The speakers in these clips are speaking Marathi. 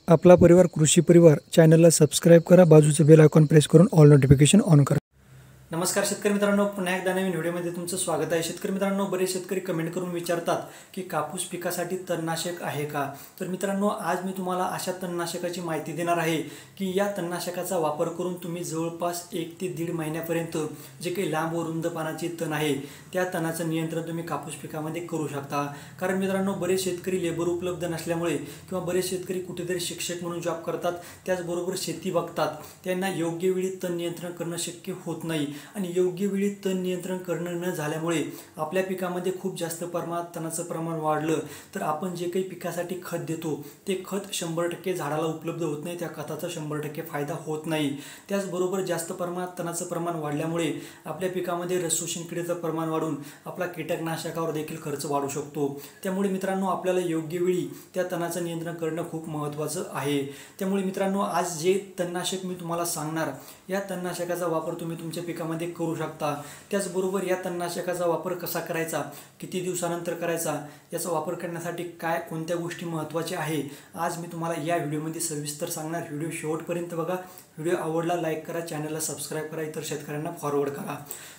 आपला परिवार कृषी परिवार चॅनलला सबस्क्राइब करा, बाजूचे बेल आयकॉन प्रेस करून ऑल नोटिफिकेशन ऑन करा। नमस्कार शेतकरी मित्रांनो, पुन्हा एकदा नवीन व्हिडिओमध्ये तुमचं स्वागत आहे। शेतकरी मित्रांनो, बरेच शेतकरी कमेंट करून विचारतात की कापूस पिकासाठी तणनाशक आहे का। तर मित्रांनो, आज मी तुम्हाला अशा तणनाशकाची माहिती देणार आहे की या तणनाशकाचा वापर करून तुम्ही जवळपास 1 ते 1.5 महिन्यापर्यंत जे काही लांब व रुंद पानाची तण आहे त्या तणाचं नियंत्रण तुम्ही कापूस पिकामध्ये करू शकता। कारण मित्रांनो, बरेच शेतकरी लेबर उपलब्ध नसल्यामुळे किंवा बरेच शेतकरी कुठेतरी शिक्षक म्हणून जॉब करतात, त्याचबरोबर शेती बघतात, त्यांना योग्य वेळी तण नियंत्रण करणं शक्य होत नाही आणि योग्य वेळी तण नियंत्रण करणं न झाल्यामुळे आपल्या पिकामध्ये खूप जास्त प्रमाणात तणाचं प्रमाण वाढलं तर आपण जे काही पिकासाठी खत देतो ते खत 100% झाडाला उपलब्ध होत नाही, त्या खताचा 100% फायदा होत नाही। त्याचबरोबर जास्त प्रमाणात तणाचं प्रमाण वाढल्यामुळे आपल्या पिकामध्ये रस शोषण किडीचं प्रमाण वाढून आपला कीटकनाशकावर देखील खर्च वाढू शकतो। त्यामुळे मित्रांनो, आपल्याला योग्य वेळी त्या तणाचं नियंत्रण करणं खूप महत्त्वाचं आहे। त्यामुळे मित्रांनो, आज जे तणनाशक मी तुम्हाला सांगणार या तणनाशकाचा वापर तुम्ही तुमच्या पिकामध्ये करू शकता। त्याचबरोबर या तणनाशकाचा वापर कसा करायचा, किती दिवसानंतर करायचा, याचा वापर करण्यासाठी काय कोणत्या गोष्टी महत्त्वाच्या आहे आज मी तुम्हाला या व्हिडिओमध्ये सविस्तर सांगणार। व्हिडिओ शेवटपर्यंत बघा। व्हिडिओ आवडला लाईक करा, चॅनलला सबस्क्राइब करा, इतर शेतकऱ्यांना फॉरवर्ड करा।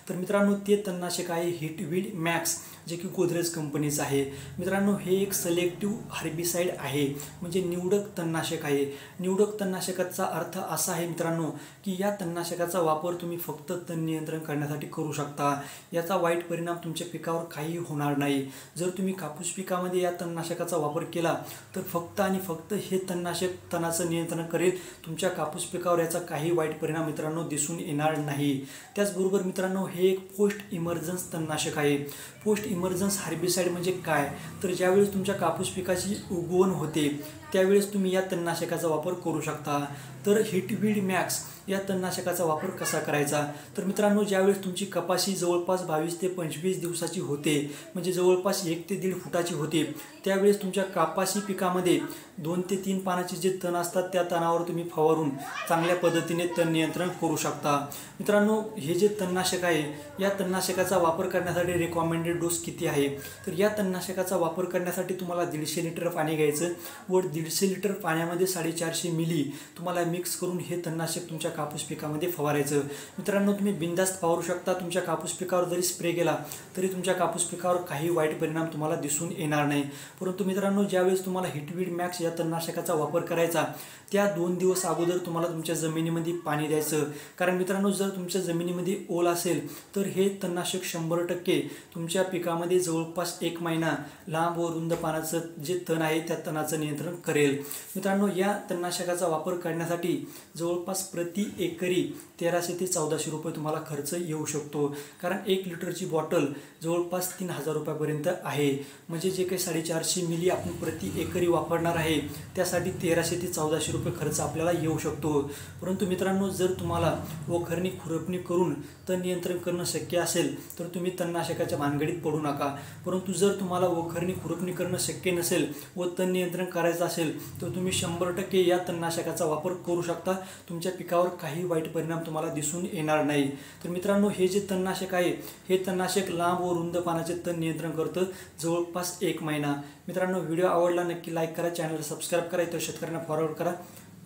तर मित्रांनो, ते तणनाशक आहे हिटवीड मॅक्स, जे की गोदरेज कंपनीचं आहे। मित्रांनो, हे एक सिलेक्टिव्ह हर्बिसाइड आहे, म्हणजे निवडक तणनाशक आहे। निवडक तणनाशकाचा अर्थ असा आहे मित्रांनो की या तणनाशकाचा वापर तुम्ही फक्त तण नियंत्रण करण्यासाठी करू शकता। याचा वाईट परिणाम तुमच्या पिकावर काही होणार नाही। जर तुम्ही कापूस पिकामध्ये या तणनाशकाचा वापर केला तर फक्त आणि फक्त हे तणनाशक तणाचं नियंत्रण करेल, तुमच्या कापूस पिकावर याचा काही वाईट परिणाम मित्रांनो दिसून येणार नाही। त्याचबरोबर मित्रांनो, हे एक पोस्ट इमर्जन्स तणनाशक आहे। पोस्ट इमर्जन्स हर्बिसाइड म्हणजे काय, तर ज्यावेळेस तुमच्या कापूस पिकाची उगवण होते त्यावेळेस तुम्ही या तणनाशकाचा वापर करू शकता। तर हिटवीड मॅक्स या तणनाशकाचा वापर कसा करायचा, तर मित्रांनो, ज्यावेळेस तुमची कपाशी जवळपास 22 ते 25 दिवसाची होते, म्हणजे जवळपास 1 ते 1.5 फुटाची होते, त्यावेळेस तुमच्या कपाशी पिकामध्ये 2 ते 3 पानाचे जे तण असतात त्या तणावर तुम्ही फवारून चांगल्या पद्धतीने तण नियंत्रण करू शकता। मित्रांनो, हे जे तणनाशक आहे या तणनाशकाचा वापर करण्यासाठी रिकमेंडेड डोस किती आहे, तर या तणनाशकाचा वापर करण्यासाठी तुम्हाला 150 लिटर पाणी घ्यायचं व 150 लिटर पाण्यामध्ये 450 मिली तुम्हाला मिक्स करून हे तणनाशक तुमच्या कापूस पिकामध्ये फवारायचं। मित्रांनो, तुम्ही बिनधास्त फवारू शकता। तुमच्या कापूस पिकावर जरी स्प्रे केला तरी तुमच्या कापूस पिकावर काही वाईट परिणाम तुम्हाला दिसून येणार नाही। परंतु मित्रांनो, ज्यावेळेस तुम्हाला हिटवीड मॅक्स या तणनाशकाचा वापर करायचा त्या 2 दिवस अगोदर तुम्हाला तुमच्या जमिनीमध्ये पाणी द्यायचं। कारण मित्रांनो, जर तुमच्या जमिनीमध्ये ओल असेल तर हे तणनाशक 100% तुमच्या पिकामध्ये जवळपास 1 महिना लांब व रुंद पानाचं जे तण आहे त्या तणाचं नियंत्रण करेल। मित्रांनो, या तणनाशकाचा वापर करण्यासाठी जवळपास प्रति एकरी 1300 ते 1400 रुपये तुम्हाला खर्च येऊ शकतो। कारण 1 लिटरची बॉटल जवळपास 3000 रुपयापर्यंत आहे, म्हणजे जे काही 450 मिली आपण प्रति एकरी वापरणार आहे त्यासाठी 1300 ते 1400 रुपये खर्च आपल्याला येऊ शकतो। परंतु मित्रांनो, जर तुम्हाला वखरणी खुरपणी करून तण नियंत्रण करणं शक्य असेल तर तुम्ही तणनाशकाच्या भानगडीत पडू नका। परंतु जर तुम्हाला वखरणी खुरपणी करणं शक्य नसेल व तण नियंत्रण करायचं असेल तर तुम्ही 100% या तणनाशकाचा वापर करू शकता। तुमच्या पिकावर काही वाईट परिणाम तुम्हाला दिसून येणार नाही। तर मित्रांनो, हे जे तणनाशक आहे हे तणनाशक लांब व रुंद पानाचे तण नियंत्रण करतं जवळपास 1 महिना। मित्रांनो, व्हिडिओ आवडला नक्की लाईक करा, चॅनलला सबस्क्राइब करा, इतर शेतकऱ्यांना फॉरवर्ड करा।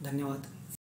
धन्यवाद।